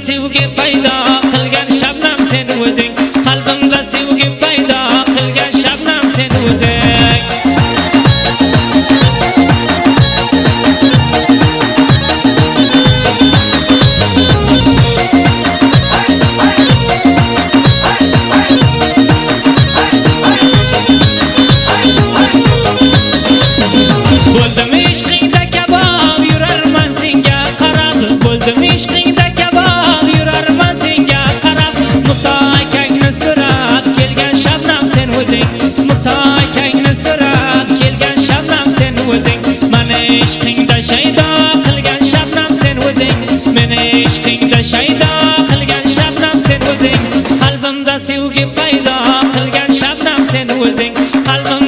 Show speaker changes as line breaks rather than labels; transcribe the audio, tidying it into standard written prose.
sevgi paydo qilgan shabnam sen o'zing, qalbimda sevgi paydo qilgan shabnam sen o'zing. Bo'ldim ishqingda kabob yurarman senga qarab, bo'ldim ishqingda kabob yurarman senga qarab. Muso akangni so'rab kelgan shabnam sen o'zing, Muso akangni so'rab kelgan shabnam sen o'zing. Meni ishqingda shaydo qilgan shabnam sen o'zing, meni ishqingda shaydo qilgan shabnam sen o'zing. Qalbimda sevgi paydo qilgan shabnam sen o'zing, qalbim